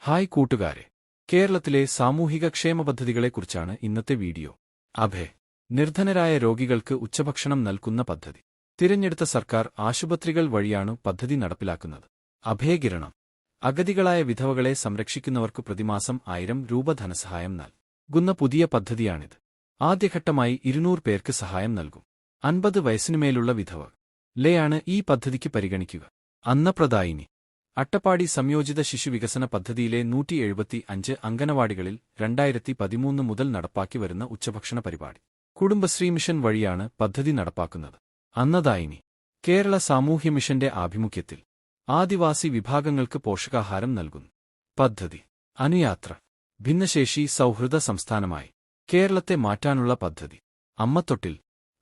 Hi കൂട്ടുകാരെ, കേരളത്തിലെ സാമൂഹിക ക്ഷേമ പദ്ധതികളെക്കുറിച്ചാണ് ഇന്നത്തെ വീഡിയോ. അഭയ് നിർധനരായ രോഗികൾക്ക് ഉച്ചഭക്ഷണം നൽകുന്ന പദ്ധതി. തിരഞ്ഞെടുത്ത സർക്കാർ ആശുപത്രികൾ വഴിയാണ് പദ്ധതി നടപ്പിലാക്കുന്നത്. അഭയകിരണം അഗതികളായ വിധവകളെ സംരക്ഷിക്കുന്നവർക്ക് പ്രതിമാസം 1000 രൂപ ധനസഹായം നൽകുന്ന പുതിയ പദ്ധതിയാണിത്. ആദ്യഘട്ടമായി 200 പേർക്ക് സഹായം നൽകും. 50 വയസ്സിനുമേലുള്ള വിധവകളെയാണ് ഈ പദ്ധതിക്ക് പരിഗണിക്കുക. അന്നപ്രദായിനി അട്ടപ്പാടി സംയോജിത ശിശുവികസന പദ്ധതിയിലെ 175 അംഗനവാടികളിൽ 2013 മുതൽ നടപ്പാക്കി വരുന്ന ഉച്ചഭക്ഷണ പരിപാടി. കുടുംബശ്രീ മിഷൻ വഴിയാണ് പദ്ധതി നടപ്പാക്കുന്നത്. അന്നദായിനി കേരള സാമൂഹ്യ മിഷന്റെ ആഭിമുഖ്യത്തിൽ ആദിവാസി വിഭാഗങ്ങൾക്ക് പോഷകാഹാരം നൽകുന്നു പദ്ധതി. അനുയാത്ര ഭിന്നശേഷി സൗഹൃദ സംസ്ഥാനമായി കേരളത്തെ മാറ്റാനുള്ള പദ്ധതി. അമ്മത്തൊട്ടിൽ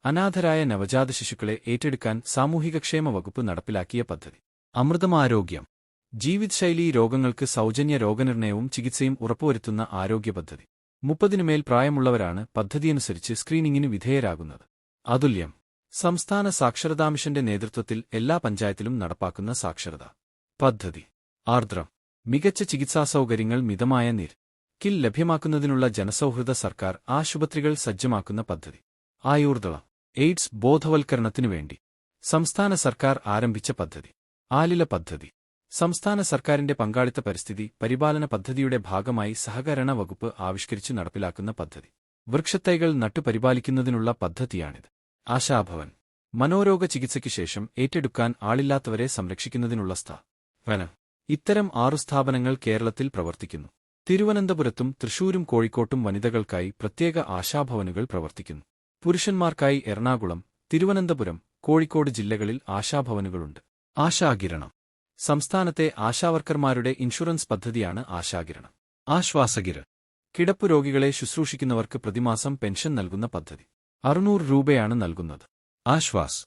അനാഥരായ നവജാത ശിശുക്കളെ ഏറ്റെടുക്കാൻ സാമൂഹികക്ഷേമ വകുപ്പ് നടപ്പിലാക്കിയ പദ്ധതി. അമൃതമാരോഗ്യം ജീവിതശൈലീ രോഗങ്ങൾക്ക് സൗജന്യ രോഗനിർണയവും ചികിത്സയും ഉറപ്പുവരുത്തുന്ന ആരോഗ്യ പദ്ധതി. 30-നുമേൽ പ്രായമുള്ളവരാണ് പദ്ധതിയനുസരിച്ച് സ്ക്രീനിംഗിന് വിധേയരാകുന്നത്. അതുല്യം സംസ്ഥാന സാക്ഷരതാ മിഷന്റെ നേതൃത്വത്തിൽ എല്ലാ പഞ്ചായത്തിലും നടപ്പാക്കുന്ന സാക്ഷരതാ പദ്ധതി. ആർദ്രം മികച്ച ചികിത്സാസൗകര്യങ്ങൾ മിതമായ നിരക്കിൽ ലഭ്യമാക്കുന്നതിനുള്ള ജനസൗഹൃദ സർക്കാർ ആശുപത്രികൾ സജ്ജമാക്കുന്ന പദ്ധതി. ആയൂർദളം എയ്ഡ്സ് ബോധവൽക്കരണത്തിനുവേണ്ടി സംസ്ഥാന സർക്കാർ ആരംഭിച്ച പദ്ധതി. ആലില പദ്ധതി സംസ്ഥാന സർക്കാരിന്റെ പങ്കാളിത്ത പരിസ്ഥിതി പരിപാലന പദ്ധതിയുടെ ഭാഗമായി സഹകരണ വകുപ്പ് ആവിഷ്കരിച്ചു നടപ്പിലാക്കുന്ന പദ്ധതി. വൃക്ഷത്തൈകൾ നട്ടുപരിപാലിക്കുന്നതിനുള്ള പദ്ധതിയാണിത്. ആശാഭവൻ മനോരോഗ ചികിത്സയ്ക്കു ശേഷം ഏറ്റെടുക്കാൻ ആളില്ലാത്തവരെ സംരക്ഷിക്കുന്നതിനുള്ള സ്ഥാപനം. ഇത്തരം 6 സ്ഥാപനങ്ങൾ കേരളത്തിൽ പ്രവർത്തിക്കുന്നു. തിരുവനന്തപുരത്തും തൃശൂരും കോഴിക്കോട്ടും വനിതകൾക്കായി പ്രത്യേക ആശാഭവനുകൾ പ്രവർത്തിക്കുന്നു. പുരുഷന്മാർക്കായി എറണാകുളം, തിരുവനന്തപുരം, കോഴിക്കോട് ജില്ലകളിൽ ആശാഭവനുകളുണ്ട്. ആശാകിരണം സംസ്ഥാനത്തെ ആശാവർക്കർമാരുടെ ഇൻഷുറൻസ് പദ്ധതിയാണ് ആശാകിരണം. ആശ്വാസകിര കിടപ്പു രോഗികളെ ശുശ്രൂഷിക്കുന്നവർക്ക് പ്രതിമാസം പെൻഷൻ നൽകുന്ന പദ്ധതി. 600 രൂപയാണ് നൽകുന്നത്. ആശ്വാസ്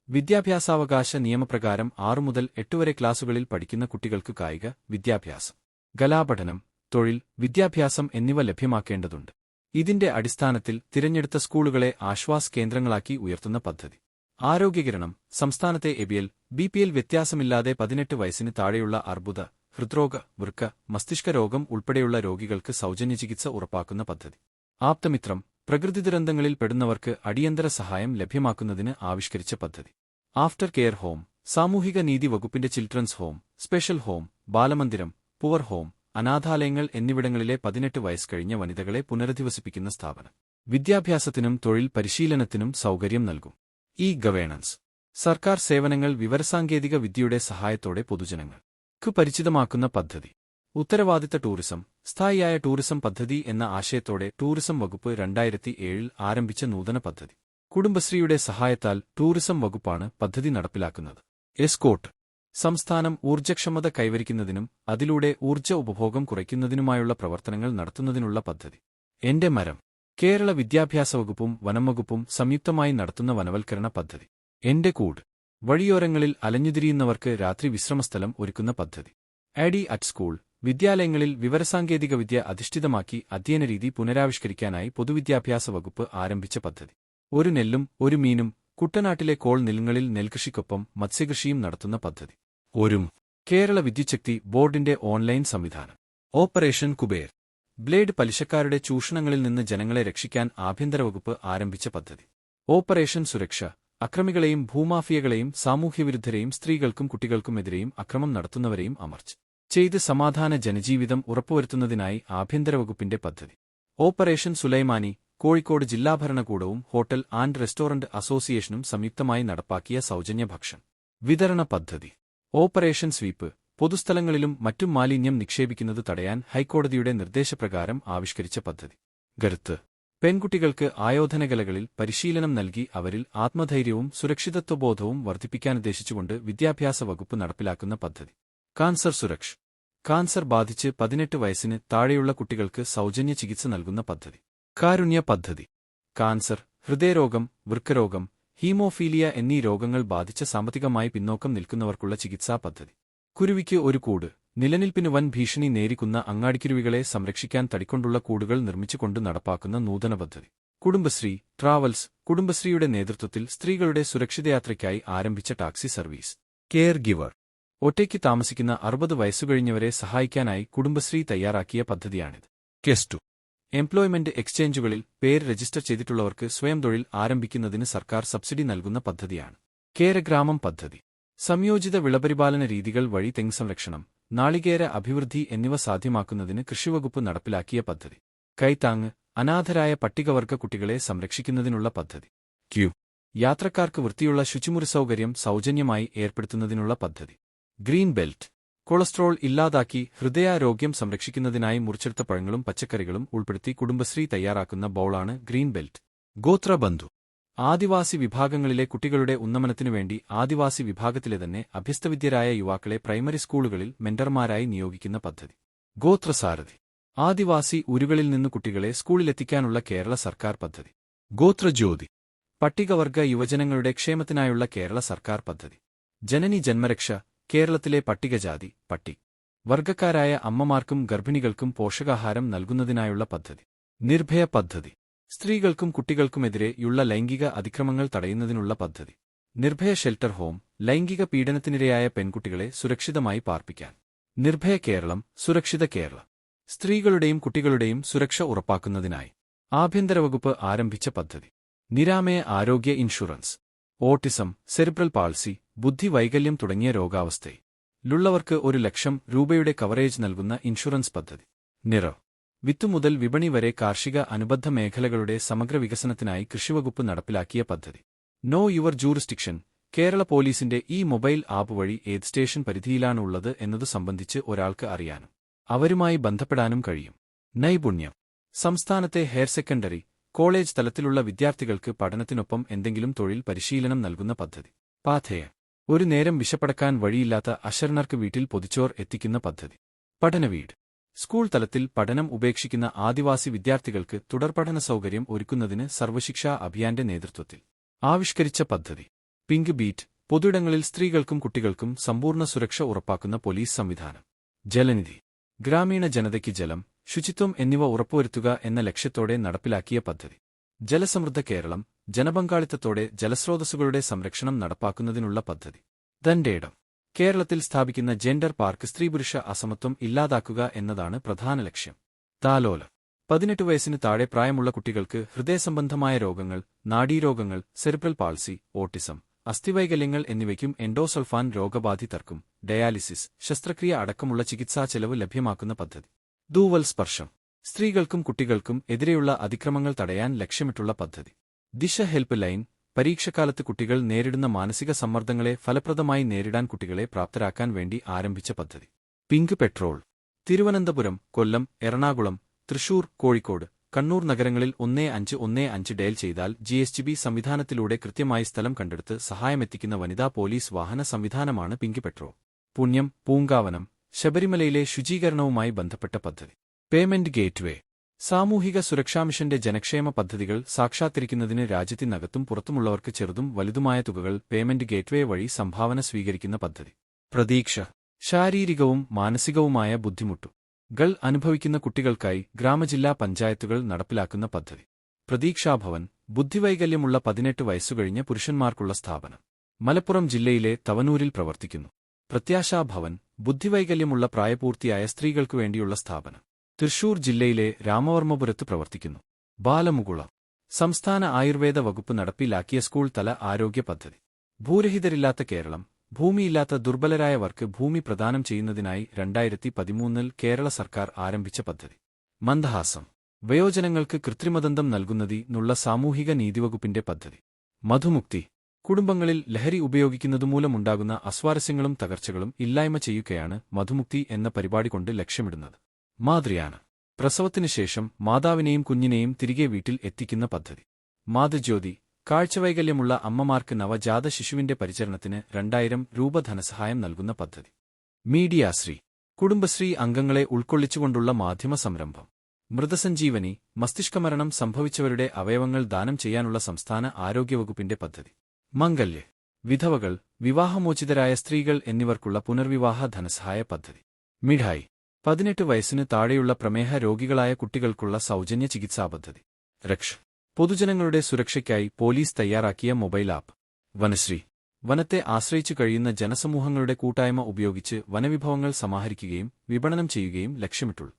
വിദ്യാഭ്യാസാവകാശ നിയമപ്രകാരം 6 മുതൽ 8 വരെ ക്ലാസുകളിൽ പഠിക്കുന്ന കുട്ടികൾക്ക് കായിക വിദ്യാഭ്യാസം, കലാപഠനം, തൊഴിൽ വിദ്യാഭ്യാസം എന്നിവ ലഭ്യമാക്കേണ്ടതുണ്ട്. ഇതിന്റെ അടിസ്ഥാനത്തിൽ തിരഞ്ഞെടുത്ത സ്കൂളുകളെ ആശ്വാസ് കേന്ദ്രങ്ങളാക്കി ഉയർത്തുന്ന പദ്ധതി. ആരോഗ്യകിരണം സംസ്ഥാനത്തെ എബിഎൽ, ബിപിഎൽ വ്യത്യാസമില്ലാതെ 18 വയസ്സിന് താഴെയുള്ള അർബുദ, ഹൃദ്രോഗ, വൃക്ക, മസ്തിഷ്ക രോഗം ഉൾപ്പെടെയുള്ള രോഗികൾക്ക് സൗജന്യ ചികിത്സ ഉറപ്പാക്കുന്ന പദ്ധതി. ആപ്തമിത്രം പ്രകൃതിദുരന്തങ്ങളിൽ പെടുന്നവർക്ക് അടിയന്തര സഹായം ലഭ്യമാക്കുന്നതിന് ആവിഷ്കരിച്ച പദ്ധതി. ആഫ്റ്റർ കെയർ ഹോം സാമൂഹിക നീതി വകുപ്പിന്റെ ചിൽഡ്രൻസ് ഹോം, സ്പെഷ്യൽ ഹോം, ബാലമന്ദിരം, പുവർ ഹോം, അനാഥാലയങ്ങൾ എന്നിവിടങ്ങളിലെ 18 വയസ്സ് കഴിഞ്ഞ വനിതകളെ പുനരധിവസിപ്പിക്കുന്ന സ്ഥാപനം. വിദ്യാഭ്യാസത്തിനും തൊഴിൽ പരിശീലനത്തിനും സൗകര്യം നൽകും. ഇ ഗവേണൻസ് സർക്കാർ സേവനങ്ങൾ വിവരസാങ്കേതിക വിദ്യയുടെ സഹായത്തോടെ പൊതുജനങ്ങൾക്ക് പരിചിതമാക്കുന്ന പദ്ധതി. ഉത്തരവാദിത്ത ടൂറിസം സ്ഥായിയായ ടൂറിസം പദ്ധതി എന്ന ആശയത്തോടെ ടൂറിസം വകുപ്പ് 2007 ആരംഭിച്ച നൂതന പദ്ധതി. കുടുംബശ്രീയുടെ സഹായത്താൽ ടൂറിസം വകുപ്പാണ് പദ്ധതി നടപ്പിലാക്കുന്നത്. എസ്കോട്ട് സംസ്ഥാനം ഊർജ്ജക്ഷമത കൈവരിക്കുന്നതിനും അതിലൂടെ ഊർജ്ജ ഉപഭോഗം കുറയ്ക്കുന്നതിനുമായുള്ള പ്രവർത്തനങ്ങൾ നടത്തുന്നതിനുള്ള പദ്ധതി. എന്റെ മരം കേരള വിദ്യാഭ്യാസ വകുപ്പും വനം വകുപ്പും സംയുക്തമായി നടത്തുന്ന വനവൽക്കരണ പദ്ധതി. എന്റെ കൂട് വഴിയോരങ്ങളിൽ അലഞ്ഞുതിരിയുന്നവർക്ക് രാത്രി വിശ്രമസ്ഥലം ഒരുക്കുന്ന പദ്ധതി. ആഡി അറ്റ് സ്കൂൾ വിദ്യാലയങ്ങളിൽ വിവരസാങ്കേതികവിദ്യ അധിഷ്ഠിതമാക്കി അധ്യയനരീതി പുനരാവിഷ്കരിക്കാനായി പൊതുവിദ്യാഭ്യാസ വകുപ്പ് ആരംഭിച്ച പദ്ധതി. ഒരു നെല്ലും ഒരു മീനും കുട്ടനാട്ടിലെ കോൾ നിലങ്ങളിൽ നെൽകൃഷിക്കൊപ്പം മത്സ്യകൃഷിയും നടത്തുന്ന പദ്ധതി. കേരള വിദ്യുച്ഛക്തി ബോർഡിന്റെ ഓൺലൈൻ സംവിധാനം. ഓപ്പറേഷൻ കുബേർ ബ്ലേഡ് പലിശക്കാരുടെ ചൂഷണങ്ങളിൽ നിന്ന് ജനങ്ങളെ രക്ഷിക്കാൻ ആഭ്യന്തര വകുപ്പ് ആരംഭിച്ച പദ്ധതി. ഓപ്പറേഷൻ സുരക്ഷ അക്രമികളെയും ഭൂമാഫിയകളെയും സാമൂഹ്യവിരുദ്ധരെയും സ്ത്രീകൾക്കും കുട്ടികൾക്കുമെതിരെയും അക്രമം നടത്തുന്നവരെയും അമർച്ച ചെയ്ത് സമാധാന ജനജീവിതം ഉറപ്പുവരുത്തുന്നതിനായി ആഭ്യന്തര വകുപ്പിന്റെ പദ്ധതി. ഓപ്പറേഷൻ സുലൈമാനി കോഴിക്കോട് ജില്ലാ ഭരണകൂടവും ഹോട്ടൽ ആൻഡ് റെസ്റ്റോറന്റ് അസോസിയേഷനും സംയുക്തമായി നടപ്പാക്കിയ സൗജന്യ ഭക്ഷണ വിതരണ പദ്ധതി. ഓപ്പറേഷൻ സ്വീപ്പ് പൊതുസ്ഥലങ്ങളിലും മറ്റും മാലിന്യം നിക്ഷേപിക്കുന്നത് തടയാൻ ഹൈക്കോടതിയുടെ നിർദ്ദേശപ്രകാരം ആവിഷ്കരിച്ച പദ്ധതി. ഗർത്ത് പെൺകുട്ടികൾക്ക് ആയോധനകലകളിൽ പരിശീലനം നൽകി അവരിൽ ആത്മധൈര്യവും സുരക്ഷിതത്വബോധവും വർദ്ധിപ്പിക്കാനുദ്ദേശിച്ചുകൊണ്ട് വിദ്യാഭ്യാസ വകുപ്പ് നടപ്പിലാക്കുന്ന പദ്ധതി. കാൻസർ സുരക്ഷ കാൻസർ ബാധിച്ച് 18 വയസ്സിന് താഴെയുള്ള കുട്ടികൾക്ക് സൗജന്യ ചികിത്സ നൽകുന്ന പദ്ധതി. കാരുണ്യ പദ്ധതി കാൻസർ, ഹൃദയരോഗം, വൃക്കരോഗം, ഹീമോഫീലിയ എന്നീ രോഗങ്ങൾ ബാധിച്ച സാമ്പത്തികമായി പിന്നോക്കം നിൽക്കുന്നവർക്കുള്ള ചികിത്സാ പദ്ധതി. കുരുവിക്ക് ഒരു കൂട് നിലനിൽപ്പിന് വൻ ഭീഷണി നേരിടുന്ന അങ്ങാടിക്കുരുവികളെ സംരക്ഷിക്കാൻ തടിക്കൊണ്ടുള്ള കൂടുകൾ നിർമ്മിച്ചുകൊണ്ട് നടപ്പാക്കുന്ന നൂതന പദ്ധതി. കുടുംബശ്രീ ട്രാവൽസ് കുടുംബശ്രീയുടെ നേതൃത്വത്തിൽ സ്ത്രീകളുടെ സുരക്ഷിതയാത്രയ്ക്കായി ആരംഭിച്ച ടാക്സി സർവീസ്. കെയർ ഗിവർ ഒറ്റയ്ക്ക് താമസിക്കുന്ന 60 വയസ്സുകഴിഞ്ഞവരെ സഹായിക്കാനായി കുടുംബശ്രീ തയ്യാറാക്കിയ പദ്ധതിയാണിത്. കേസ് 2. എംപ്ലോയ്മെന്റ് എക്സ്ചേഞ്ചുകളിൽ പേര് രജിസ്റ്റർ ചെയ്തിട്ടുള്ളവർക്ക് സ്വയം തൊഴിൽ ആരംഭിക്കുന്നതിന് സർക്കാർ സബ്സിഡി നൽകുന്ന പദ്ധതിയാണ് കേരഗ്രാമം പദ്ധതി. സംയോജിത വിളപരിപാലന രീതികൾ വഴി തെങ്ങ് സംരക്ഷണം, നാളികേര അഭിവൃദ്ധി എന്നിവ സാധ്യമാക്കുന്നതിന് കൃഷിവകുപ്പ് നടപ്പിലാക്കിയ പദ്ധതി. കൈത്താങ്ങ്, അനാഥരായ പട്ടികവർഗ കുട്ടികളെ സംരക്ഷിക്കുന്നതിനുള്ള പദ്ധതി. യാത്രക്കാർക്ക് വൃത്തിയുള്ള ശുചിമുറി സൗകര്യം സൗജന്യമായി ഏർപ്പെടുത്തുന്നതിനുള്ള പദ്ധതി. Green belt. കൊളസ്ട്രോൾ ഇല്ലാതാക്കി ഹൃദയാരോഗ്യം സംരക്ഷിക്കുന്നതിനായി മുറിച്ചെടുത്ത പഴങ്ങളും പച്ചക്കറികളും ഉൾപ്പെടുത്തി കുടുംബശ്രീ തയ്യാറാക്കുന്ന ബൗളാണ് ഗ്രീൻ ബെൽറ്റ്. ഗോത്രബന്ധു. ആദിവാസി വിഭാഗങ്ങളിലെ കുട്ടികളുടെ ഉന്നമനത്തിനുവേണ്ടി ആദിവാസി വിഭാഗത്തിലെ തന്നെ അഭ്യസ്തവിദ്യരായ യുവാക്കളെ പ്രൈമറി സ്കൂളുകളിൽ മെന്റർമാരായി നിയോഗിക്കുന്ന പദ്ധതി. ഗോത്രസാരഥി. ആദിവാസി ഊരുകളിൽ നിന്ന് കുട്ടികളെ സ്കൂളിലെത്തിക്കാനുള്ള കേരള സർക്കാർ പദ്ധതി. ഗോത്രജ്യോതി. പട്ടികവർഗ യുവജനങ്ങളുടെ ക്ഷേമത്തിനായുള്ള കേരള സർക്കാർ പദ്ധതി. ജനനി ജന്മരക്ഷ. കേരളത്തിലെ പട്ടികജാതി, വർഗക്കാരായ അമ്മമാർക്കും ഗർഭിണികൾക്കും പോഷകാഹാരം നൽകുന്നതിനായുള്ള പദ്ധതി. നിർഭയ പദ്ധതി. സ്ത്രീകൾക്കും കുട്ടികൾക്കുമെതിരെയുള്ള ലൈംഗിക അതിക്രമങ്ങൾ തടയുന്നതിനുള്ള പദ്ധതി. Nirbhaya shelter home. ലൈംഗിക പീഡനത്തിനിരയായ പെൺകുട്ടികളെ സുരക്ഷിതമായി പാർപ്പിക്കാൻ. നിർഭയ കേരളം, സുരക്ഷിത കേരളം. സ്ത്രീകളുടെയും കുട്ടികളുടെയും സുരക്ഷ ഉറപ്പാക്കുന്നതിനായി ആഭ്യന്തരവകുപ്പ് ആരംഭിച്ച പദ്ധതി. നിരാമയ ആരോഗ്യ ഇൻഷുറൻസ്. ഓട്ടിസം, സെറിബ്രൽ പാൾസി, ബുദ്ധിവൈകല്യം തുടങ്ങിയ രോഗാവസ്ഥയിലുള്ളവർക്ക് 1,00,000 രൂപയുടെ കവറേജ് നൽകുന്ന ഇൻഷുറൻസ് പദ്ധതി. നിറവ്. വിത്തുമുതൽ വിപണി വരെ കാർഷിക അനുബന്ധ മേഖലകളുടെ സമഗ്ര വികസനത്തിനായി കൃഷിവകുപ്പ് നടപ്പിലാക്കിയ പദ്ധതി. No your jurisdiction. കേരള പോലീസിന്റെ ഈ മൊബൈൽ ആപ്പ് വഴി ഏത് സ്റ്റേഷൻ പരിധിയിലാണുള്ളത് എന്നതു സംബന്ധിച്ച് ഒരാൾക്ക് അറിയാനും അവരുമായി ബന്ധപ്പെടാനും കഴിയും. നൈപുണ്യം. സംസ്ഥാനത്തെ ഹയർ സെക്കൻഡറി, കോളേജ് തലത്തിലുള്ള വിദ്യാർത്ഥികൾക്ക് പഠനത്തിനൊപ്പം എന്തെങ്കിലും തൊഴിൽ പരിശീലനം നൽകുന്ന പദ്ധതി. പാഥേയ. ഒരു നേരം വിശപ്പടക്കാൻ വഴിയില്ലാത്ത അശരണർക്ക് വീട്ടിൽ പൊതിച്ചോർ എത്തിക്കുന്ന പദ്ധതി. പഠനവീട്. സ്കൂൾ തലത്തിൽ പഠനം ഉപേക്ഷിക്കുന്ന ആദിവാസി വിദ്യാർത്ഥികൾക്ക് തുടർപഠന സൗകര്യം ഒരുക്കുന്നതിന് സർവശിക്ഷാ അഭിയാന്റെ നേതൃത്വത്തിൽ ആവിഷ്കരിച്ച പദ്ധതി. Pink beat. പൊതുയിടങ്ങളിൽ സ്ത്രീകൾക്കും കുട്ടികൾക്കും സമ്പൂർണ്ണ സുരക്ഷ ഉറപ്പാക്കുന്ന പോലീസ് സംവിധാനം. ജലനിധി. ഗ്രാമീണ ജനതയ്ക്ക് ജലം, ശുചിത്വം എന്നിവ ഉറപ്പുവരുത്തുക എന്ന ലക്ഷ്യത്തോടെ നടപ്പിലാക്കിയ പദ്ധതി. ജലസമൃദ്ധ കേരളം. ജനപങ്കാളിത്തത്തോടെ ജലസ്രോതസ്സുകളുടെ സംരക്ഷണം നടപ്പാക്കുന്നതിനുള്ള പദ്ധതി. ദണ്ഡേടം. കേരളത്തിൽ സ്ഥാപിക്കുന്ന ജെൻഡർ പാർക്ക് സ്ത്രീപുരുഷ അസമത്വം ഇല്ലാതാക്കുക എന്നതാണ് പ്രധാന ലക്ഷ്യം. താലോലം. 18 വയസ്സിന് താഴെ പ്രായമുള്ള കുട്ടികൾക്ക് ഹൃദയസംബന്ധമായ രോഗങ്ങൾ, നാഡീരോഗങ്ങൾ, സെറിബ്രൽ പാൾസി, ഓട്ടിസം, അസ്ഥിവൈകല്യങ്ങൾ എന്നിവയ്ക്കും എൻഡോസൾഫാൻ രോഗബാധിതർക്കും ഡയാലിസിസ്, ശസ്ത്രക്രിയ അടക്കമുള്ള ചികിത്സാ ചെലവ് ലഭ്യമാക്കുന്ന പദ്ധതി. ദൂവൽ സ്പർശം. സ്ത്രീകൾക്കും കുട്ടികൾക്കും എതിരെയുള്ള അതിക്രമങ്ങൾ തടയാൻ ലക്ഷ്യമിട്ടുള്ള പദ്ധതി. ദിശ ഹെൽപ്പ് ലൈൻ. പരീക്ഷക്കാലത്ത് കുട്ടികൾ നേരിടുന്ന മാനസിക സമ്മർദ്ദങ്ങളെ ഫലപ്രദമായി നേരിടാൻ കുട്ടികളെ പ്രാപ്തരാക്കാൻ വേണ്ടി ആരംഭിച്ച പദ്ധതി. Pink patrol. തിരുവനന്തപുരം, കൊല്ലം, എറണാകുളം, തൃശൂർ, കോഴിക്കോട്, കണ്ണൂർ നഗരങ്ങളിൽ 1515 ഡയൽ ചെയ്താൽ GSTB സംവിധാനത്തിലൂടെ കൃത്യമായി സ്ഥലം കണ്ടെടുത്ത് സഹായമെത്തിക്കുന്ന വനിതാ പോലീസ് വാഹന സംവിധാനമാണ് പിങ്ക് പെട്രോൾ. പുണ്യം, പൂങ്കാവനം. ശബരിമലയിലെ ശുചീകരണവുമായി ബന്ധപ്പെട്ട പദ്ധതി. Payment gateway. സാമൂഹിക സുരക്ഷാമിഷന്റെ ജനക്ഷേമ പദ്ധതികൾ സാക്ഷാത്കരിക്കുന്നതിന് രാജ്യത്തിനകത്തും പുറത്തുമുള്ളവർക്ക് ചെറുതും വലുതുമായ തുകകൾ പേയ്മെന്റ് ഗേറ്റ്വേ വഴി സംഭാവന സ്വീകരിക്കുന്ന പദ്ധതി. പ്രതീക്ഷ. ശാരീരികവും മാനസികവുമായ ബുദ്ധിമുട്ടുകൾ അനുഭവിക്കുന്ന കുട്ടികൾക്കായി ഗ്രാമജില്ലാ പഞ്ചായത്തുകൾ നടപ്പിലാക്കുന്ന പദ്ധതി. പ്രതീക്ഷാഭവൻ. ബുദ്ധിവൈകല്യമുള്ള 18 വയസ്സുകഴിഞ്ഞ പുരുഷന്മാർക്കുള്ള സ്ഥാപനം. മലപ്പുറം ജില്ലയിലെ തവനൂരിൽ പ്രവർത്തിക്കുന്നു. പ്രത്യാശാഭവൻ. ബുദ്ധിവൈകല്യമുള്ള പ്രായപൂർത്തിയായ സ്ത്രീകൾക്കു വേണ്ടിയുള്ള സ്ഥാപനം. തൃശൂർ ജില്ലയിലെ രാമവർമ്മപുരത്ത് പ്രവർത്തിക്കുന്നു. ബാലമുകുളം. സംസ്ഥാന ആയുർവേദ വകുപ്പ് നടപ്പിലാക്കിയ സ്കൂൾ തല ആരോഗ്യ പദ്ധതി. ഭൂരഹിതരില്ലാത്ത കേരളം. ഭൂമിയില്ലാത്ത ദുർബലരായവർക്ക് ഭൂമി പ്രദാനം ചെയ്യുന്നതിനായി 2013 കേരള സർക്കാർ ആരംഭിച്ച പദ്ധതി. മന്ദഹാസം. വയോജനങ്ങൾക്ക് കൃത്രിമദന്തം നൽകുന്നതിനുള്ള സാമൂഹിക നീതിവകുപ്പിന്റെ പദ്ധതി. മധുമുക്തി. കുടുംബങ്ങളിൽ ലഹരി ഉപയോഗിക്കുന്നതുമൂലമുണ്ടാകുന്ന അസ്വാരസ്യങ്ങളും തകർച്ചകളും ഇല്ലായ്മ ചെയ്യുകയാണ് മധുമുക്തി എന്ന പരിപാടി കൊണ്ട് ലക്ഷ്യമിടുന്നത്. മാതൃയാന. പ്രസവത്തിനുശേഷം മാതാവിനെയും കുഞ്ഞിനെയും തിരികെ വീട്ടിൽ എത്തിക്കുന്ന പദ്ധതി. മാതൃജ്യോതി. കാഴ്ചവൈകല്യമുള്ള അമ്മമാർക്ക് നവജാത ശിശുവിന്റെ പരിചരണത്തിന് 2000 രൂപ ധനസഹായം നൽകുന്ന പദ്ധതി. മീഡിയാശ്രീ. കുടുംബശ്രീ അംഗങ്ങളെ ഉൾക്കൊള്ളിച്ചുകൊണ്ടുള്ള മാധ്യമ സംരംഭം. മൃതസഞ്ജീവനി. മസ്തിഷ്കമരണം സംഭവിച്ചവരുടെ അവയവങ്ങൾ ദാനം ചെയ്യാനുള്ള സംസ്ഥാന ആരോഗ്യവകുപ്പിന്റെ പദ്ധതി. മംഗല്യ. വിധവകൾ, വിവാഹമോചിതരായ സ്ത്രീകൾ എന്നിവർക്കുള്ള പുനർവിവാഹ ധനസഹായ പദ്ധതി. മിഠായി. 18 വയസ്സിന് താഴെയുള്ള പ്രമേഹ രോഗികളായ കുട്ടികൾക്കുള്ള സൗജന്യ ചികിത്സാ പദ്ധതി. രക്ഷ. പൊതുജനങ്ങളുടെ സുരക്ഷയ്ക്കായി പോലീസ് തയ്യാറാക്കിയ മൊബൈൽ ആപ്പ്. വനശ്രീ. വനത്തെ ആശ്രയിച്ചു കഴിയുന്ന ജനസമൂഹങ്ങളുടെ കൂട്ടായ്മ ഉപയോഗിച്ച് വനവിഭവങ്ങൾ സമാഹരിക്കുകയും വിപണനം ചെയ്യുകയും ലക്ഷ്യമിട്ടുള്ള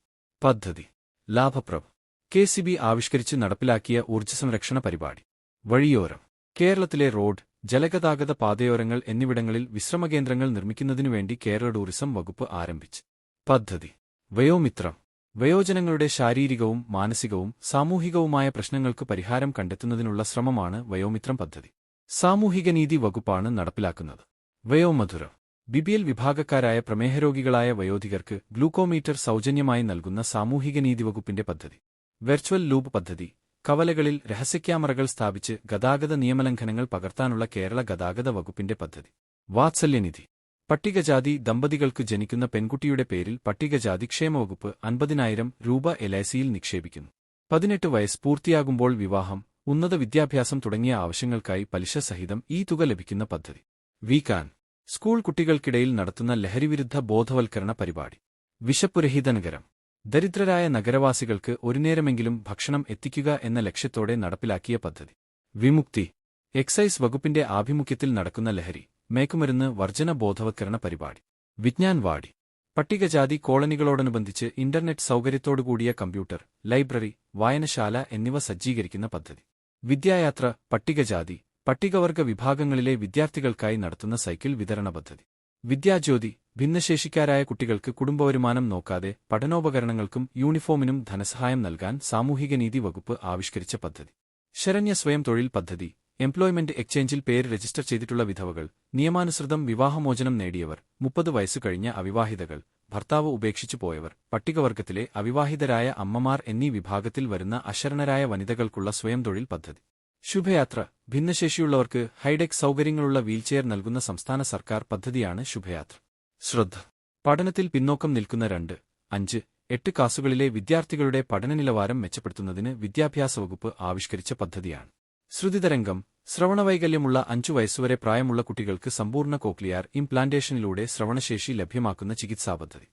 പദ്ധതി. ലാഭപ്രഭ കെസിബി ആവിഷ്കരിച്ച് നടപ്പിലാക്കിയ ഊർജ്ജസംരക്ഷണ പരിപാടി. വഴിയോരം കേരളത്തിലെ റോഡ്, ജലഗതാഗത പാതയോരങ്ങൾ എന്നിവിടങ്ങളിൽ വിശ്രമകേന്ദ്രങ്ങൾ നിർമ്മിക്കുന്നതിനുവേണ്ടി കേരള ടൂറിസം വകുപ്പ് ആരംഭിച്ച പദ്ധതി. വയോമിത്രം വയോജനങ്ങളുടെ ശാരീരികവും മാനസികവും സാമൂഹികവുമായ പ്രശ്നങ്ങൾക്ക് പരിഹാരം കണ്ടെത്തുന്നതിനുള്ള ശ്രമമാണ് വയോമിത്രം പദ്ധതി. സാമൂഹികനീതി വകുപ്പാണ് നടപ്പിലാക്കുന്നത്. വയോമധുരം ബിപിഎൽ വിഭാഗക്കാരായ പ്രമേഹരോഗികളായ വയോധികർക്ക് ഗ്ലൂക്കോമീറ്റർ സൗജന്യമായി നൽകുന്ന സാമൂഹികനീതി വകുപ്പിന്റെ പദ്ധതി. വെർച്വൽ ലൂപ്പ് പദ്ധതി. കവലകളിൽ രഹസ്യക്യാമറകൾ സ്ഥാപിച്ച് ഗതാഗത നിയമലംഘനങ്ങൾ പകർത്താനുള്ള കേരള ഗതാഗത വകുപ്പിന്റെ പദ്ധതി. വാത്സല്യനിധി പട്ടികജാതി ദമ്പതികൾക്ക് ജനിക്കുന്ന പെൺകുട്ടിയുടെ പേരിൽ പട്ടികജാതി ക്ഷേമവകുപ്പ് 50,000 രൂപ LICയിൽ നിക്ഷേപിക്കുന്നു. 18 വയസ്സ് പൂർത്തിയാകുമ്പോൾ വിവാഹം, ഉന്നത വിദ്യാഭ്യാസം തുടങ്ങിയ ആവശ്യങ്ങൾക്കായി പലിശ സഹിതം ഈ തുക ലഭിക്കുന്ന പദ്ധതി. വീക്കാൻ സ്കൂൾ കുട്ടികൾക്കിടയിൽ നടത്തുന്ന ലഹരിവിരുദ്ധ ബോധവൽക്കരണ പരിപാടി. വിശപ്പുരഹിത നഗരം ദരിദ്രരായ നഗരവാസികൾക്ക് ഒരു നേരമെങ്കിലും ഭക്ഷണം എത്തിക്കുക എന്ന ലക്ഷ്യത്തോടെ നടപ്പിലാക്കിയ പദ്ധതി. വിമുക്തി എക്സൈസ് വകുപ്പിന്റെ ആഭിമുഖ്യത്തിൽ നടക്കുന്ന ലഹരി, മയക്കുമരുന്ന് വർജന ബോധവൽക്കരണ പരിപാടി. വിജ്ഞാൻ വാടി പട്ടികജാതി കോളനികളോടനുബന്ധിച്ച് ഇന്റർനെറ്റ് സൗകര്യത്തോടുകൂടിയ കമ്പ്യൂട്ടർ, ലൈബ്രറി, വായനശാല എന്നിവ സജ്ജീകരിക്കുന്ന പദ്ധതി. വിദ്യായാത്ര പട്ടികജാതി, പട്ടികവർഗ വിഭാഗങ്ങളിലെ വിദ്യാർത്ഥികൾക്കായി നടത്തുന്ന സൈക്കിൾ വിതരണ പദ്ധതി. വിദ്യാജ്യോതി ഭിന്നശേഷിക്കാരായ കുട്ടികൾക്ക് കുടുംബവരുമാനം നോക്കാതെ പഠനോപകരണങ്ങൾക്കും യൂണിഫോമിനും ധനസഹായം നൽകാൻ സാമൂഹികനീതി വകുപ്പ് ആവിഷ്കരിച്ച പദ്ധതി. ശരണ്യ സ്വയം തൊഴിൽ പദ്ധതി. എംപ്ലോയ്മെന്റ് എക്സ്ചേഞ്ചിൽ പേര് രജിസ്റ്റർ ചെയ്തിട്ടുള്ള വിധവകൾ, നിയമാനുസൃതം വിവാഹമോചനം നേടിയവർ, 30 വയസ്സു കഴിഞ്ഞ അവിവാഹിതകൾ, ഭർത്താവ് ഉപേക്ഷിച്ചു പോയവർ, പട്ടികവർഗത്തിലെ അവിവാഹിതരായ അമ്മമാർ എന്നീ വിഭാഗത്തിൽ വരുന്ന അശരണരായ വനിതകൾക്കുള്ള സ്വയം തൊഴിൽ പദ്ധതി. ശുഭയാത്ര ഭിന്നശേഷിയുള്ളവർക്ക് ഹൈടെക് സൗകര്യങ്ങളുള്ള വീൽചെയർ നൽകുന്ന സംസ്ഥാന സർക്കാർ പദ്ധതിയാണ് ശുഭയാത്ര. ശ്രദ്ധ പഠനത്തിൽ പിന്നോക്കം നിൽക്കുന്ന 2, 5, 8 ക്ലാസുകളിലെ വിദ്യാർത്ഥികളുടെ പഠനനിലവാരം മെച്ചപ്പെടുത്തുന്നതിന് വിദ്യാഭ്യാസ വകുപ്പ് ആവിഷ്കരിച്ച പദ്ധതിയാണ്. ശ്രുതിതരംഗം ശ്രവണവൈകല്യമുള്ള 5 വയസ്സുവരെ പ്രായമുള്ള കുട്ടികൾക്ക് സമ്പൂർണ്ണ കോക്ലിയർ ഇംപ്ലാന്റേഷനിലൂടെ ശ്രവണശേഷി ലഭ്യമാക്കുന്ന ചികിത്സാപദ്ധതി.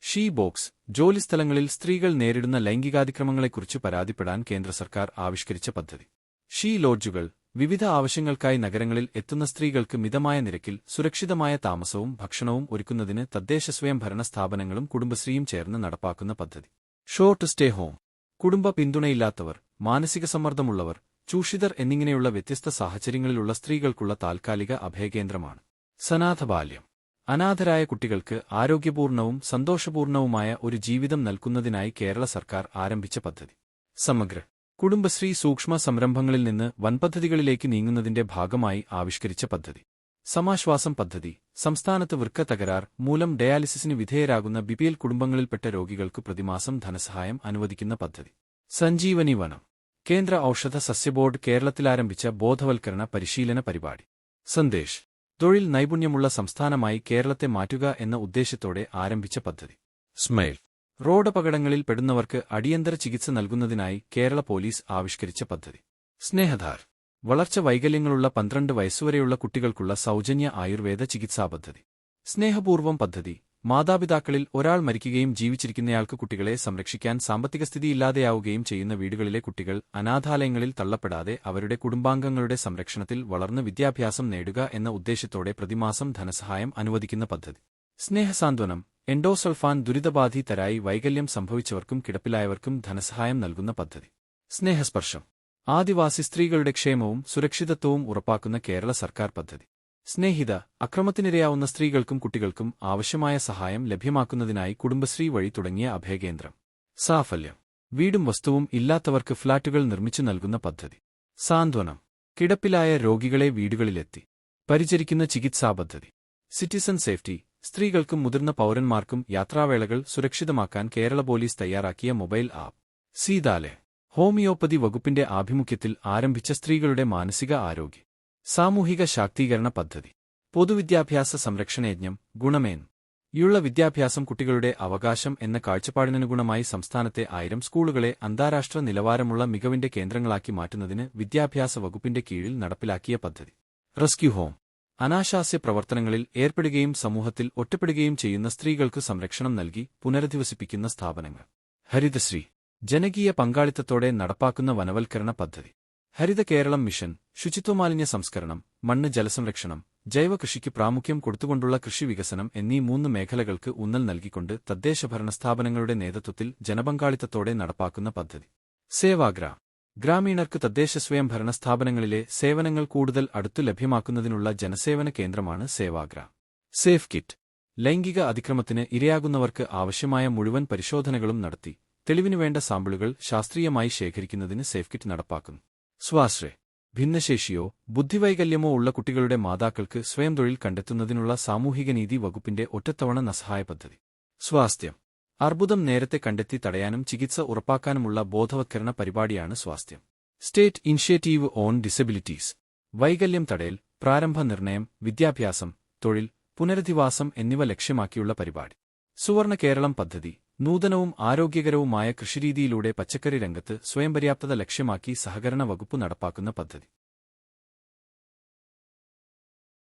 ഷീ ബോക്സ് ജോലിസ്ഥലങ്ങളിൽ സ്ത്രീകൾ നേരിടുന്ന ലൈംഗികാതിക്രമങ്ങളെക്കുറിച്ച് പരാതിപ്പെടാൻ കേന്ദ്ര സർക്കാർ ആവിഷ്കരിച്ച പദ്ധതി. ഷീ ലോഡ്ജുകൾ വിവിധ ആവശ്യങ്ങൾക്കായി നഗരങ്ങളിൽ എത്തുന്ന സ്ത്രീകൾക്ക് മിതമായ നിരക്കിൽ സുരക്ഷിതമായ താമസവും ഭക്ഷണവും ഒരുക്കുന്നതിന് തദ്ദേശ സ്വയംഭരണ സ്ഥാപനങ്ങളും കുടുംബശ്രീയും ചേർന്ന് നടപ്പാക്കുന്ന പദ്ധതി. ഷോർട്ട് സ്റ്റേ ഹോം കുടുംബ പിന്തുണയില്ലാത്തവർ, മാനസിക സമ്മർദ്ദമുള്ളവർ, ചൂഷിതർ എന്നിങ്ങനെയുള്ള വ്യത്യസ്ത സാഹചര്യങ്ങളിലുള്ള സ്ത്രീകൾക്കുള്ള താൽക്കാലിക അഭയകേന്ദ്രമാണ്. സനാഥബാല്യം അനാഥരായ കുട്ടികൾക്ക് ആരോഗ്യപൂർണവും സന്തോഷപൂർണവുമായ ഒരു ജീവിതം നൽകുന്നതിനായി കേരള സർക്കാർ ആരംഭിച്ച പദ്ധതി. സമഗ്ര കുടുംബശ്രീ സൂക്ഷ്മ സംരംഭങ്ങളിൽ നിന്ന് വൻപദ്ധതികളിലേക്ക് നീങ്ങുന്നതിന്റെ ഭാഗമായി ആവിഷ്കരിച്ച പദ്ധതി. സമാശ്വാസം പദ്ധതി. സംസ്ഥാനത്ത് വൃക്ക തകരാർ മൂലം ഡയാലിസിസിന് വിധേയരാകുന്ന ബിപിഎൽ കുടുംബങ്ങളിൽപ്പെട്ട രോഗികൾക്ക് പ്രതിമാസം ധനസഹായം അനുവദിക്കുന്ന പദ്ധതി. സഞ്ജീവനി വനം കേന്ദ്ര ഔഷധ സസ്യ ബോർഡ് കേരളത്തിലാരംഭിച്ച ബോധവൽക്കരണ പരിശീലന പരിപാടി. സന്ദേശ് തൊഴിൽ നൈപുണ്യമുള്ള സംസ്ഥാനമായി കേരളത്തെ മാറ്റുക എന്ന ഉദ്ദേശ്യത്തോടെ ആരംഭിച്ച പദ്ധതി. സ്മൈൽ റോഡപകടങ്ങളിൽ പെടുന്നവർക്ക് അടിയന്തര ചികിത്സ നൽകുന്നതിനായി കേരള പോലീസ് ആവിഷ്കരിച്ച പദ്ധതി. സ്നേഹധാർ വളർച്ച വൈകല്യങ്ങളുള്ള 12 വയസ്സുവരെയുള്ള കുട്ടികൾക്കുള്ള സൗജന്യ ആയുർവേദ ചികിത്സാപദ്ധതി. സ്നേഹപൂർവം പദ്ധതി. മാതാപിതാക്കളിൽ ഒരാൾ മരിക്കുകയും ജീവിച്ചിരിക്കുന്നയാൾക്ക് കുട്ടികളെ സംരക്ഷിക്കാൻ സാമ്പത്തിക സ്ഥിതിയില്ലാതെയാവുകയും ചെയ്യുന്ന വീടുകളിലെ കുട്ടികൾ അനാഥാലയങ്ങളിൽ തള്ളപ്പെടാതെ അവരുടെ കുടുംബാംഗങ്ങളുടെ സംരക്ഷണത്തിൽ വളർന്ന് വിദ്യാഭ്യാസം നേടുക എന്ന ഉദ്ദേശ്യത്തോടെ പ്രതിമാസം ധനസഹായം അനുവദിക്കുന്ന പദ്ധതി. സ്നേഹസാന്ത്വനം എൻഡോസൾഫാൻ ദുരിതബാധിതരായി വൈകല്യം സംഭവിച്ചവർക്കും കിടപ്പിലായവർക്കും ധനസഹായം നൽകുന്ന പദ്ധതി. സ്നേഹസ്പർശം ആദിവാസി സ്ത്രീകളുടെ ക്ഷേമവും സുരക്ഷിതത്വവും ഉറപ്പാക്കുന്ന കേരള സർക്കാർ പദ്ധതി. സ്നേഹിത അക്രമത്തിനിരയാവുന്ന സ്ത്രീകൾക്കും കുട്ടികൾക്കും ആവശ്യമായ സഹായം ലഭ്യമാക്കുന്നതിനായി കുടുംബശ്രീ വഴി തുടങ്ങിയ അഭയകേന്ദ്രം. സാഫല്യം വീടും വസ്തുവും ഇല്ലാത്തവർക്ക് ഫ്ളാറ്റുകൾ നിർമ്മിച്ചു നൽകുന്ന പദ്ധതി. സാന്ത്വനം കിടപ്പിലായ രോഗികളെ വീടുകളിലെത്തി പരിചരിക്കുന്ന ചികിത്സാപദ്ധതി. സിറ്റിസൺ സേഫ്റ്റി സ്ത്രീകൾക്കും മുതിർന്ന പൗരന്മാർക്കും യാത്രാവേളകൾ സുരക്ഷിതമാക്കാൻ കേരള പോലീസ് തയ്യാറാക്കിയ മൊബൈൽ ആപ്പ്. സീതാലെ ഹോമിയോപ്പതി വകുപ്പിന്റെ ആഭിമുഖ്യത്തിൽ ആരംഭിച്ച സ്ത്രീകളുടെ മാനസിക ആരോഗ്യ സാമൂഹിക ശാക്തീകരണ പദ്ധതി. പൊതുവിദ്യാഭ്യാസ സംരക്ഷണയജ്ഞം ഗുണമേൻ യുള്ള വിദ്യാഭ്യാസം കുട്ടികളുടെ അവകാശം എന്ന കാഴ്ചപ്പാടിനനുഗുണമായി സംസ്ഥാനത്തെ 1000 സ്കൂളുകളെ അന്താരാഷ്ട്ര നിലവാരമുള്ള മികവിന്റെ കേന്ദ്രങ്ങളാക്കി മാറ്റുന്നതിന് വിദ്യാഭ്യാസ വകുപ്പിന്റെ കീഴിൽ നടപ്പിലാക്കിയ പദ്ധതി. റെസ്ക്യൂ ഹോം അനാശാസ്യ പ്രവർത്തനങ്ങളിൽ ഏർപ്പെടുകയും സമൂഹത്തിൽ ഒറ്റപ്പെടുകയും ചെയ്യുന്ന സ്ത്രീകൾക്ക് സംരക്ഷണം നൽകി പുനരധിവസിപ്പിക്കുന്ന സ്ഥാപനങ്ങൾ. ഹരിതശ്രീ ജനകീയ പങ്കാളിത്തത്തോടെ നടപ്പാക്കുന്ന വനവൽക്കരണ പദ്ധതി. ഹരിത കേരളം മിഷൻ, ശുചിത്വമാലിന്യ സംസ്കരണം, മണ്ണ് ജലസംരക്ഷണം, ജൈവ കൃഷിക്ക് പ്രാമുഖ്യം കൊടുത്തുകൊണ്ടുള്ള കൃഷി വികസനം എന്നീ 3 മേഖലകൾക്ക് ഊന്നൽ നൽകിക്കൊണ്ട് തദ്ദേശഭരണ സ്ഥാപനങ്ങളുടെ നേതൃത്വത്തിൽ ജനപങ്കാളിത്തത്തോടെ നടപ്പാക്കുന്ന പദ്ധതി. സേവാഗ്രാം. ഗ്രാമീണർക്ക് തദ്ദേശ സ്വയംഭരണ സ്ഥാപനങ്ങളിലെ സേവനങ്ങൾ കൂടുതൽ അടുത്തു ലഭ്യമാക്കുന്നതിനുള്ള ജനസേവന കേന്ദ്രമാണ് സേവാഗ്രാം. Safe kit. ലൈംഗിക അതിക്രമത്തിന് ഇരയാകുന്നവർക്ക് ആവശ്യമായ മുഴുവൻ പരിശോധനകളും നടത്തി തെളിവിനുവേണ്ട സാമ്പിളുകൾ ശാസ്ത്രീയമായി ശേഖരിക്കുന്നതിന് സേഫ് കിറ്റ് നടപ്പാക്കുന്നു. സ്വാശ്രയ. ഭിന്നശേഷിയോ ബുദ്ധിവൈകല്യമോ ഉള്ള കുട്ടികളുടെ മാതാക്കൾക്ക് സ്വയം തൊഴിൽ കണ്ടെത്തുന്നതിനുള്ള സാമൂഹികനീതി വകുപ്പിന്റെ ഒറ്റത്തവണ ധനസഹായ പദ്ധതി. സ്വാസ്ഥ്യം. അർബുദം നേരത്തെ കണ്ടെത്തി തടയാനും ചികിത്സ ഉറപ്പാക്കാനുമുള്ള ബോധവത്കരണ പരിപാടിയാണ് Swasthyam. State initiative on disabilities. വൈകല്യം തടയൽ, പ്രാരംഭ നിർണയം, വിദ്യാഭ്യാസം, തൊഴിൽ, പുനരധിവാസം എന്നിവ ലക്ഷ്യമാക്കിയുള്ള പരിപാടി. സുവർണ കേരളം പദ്ധതി. നൂതനവും ആരോഗ്യകരവുമായ കൃഷിരീതിയിലൂടെ പച്ചക്കറി രംഗത്ത് സ്വയംപര്യാപ്തത ലക്ഷ്യമാക്കി സഹകരണ വകുപ്പ് നടപ്പാക്കുന്ന പദ്ധതി.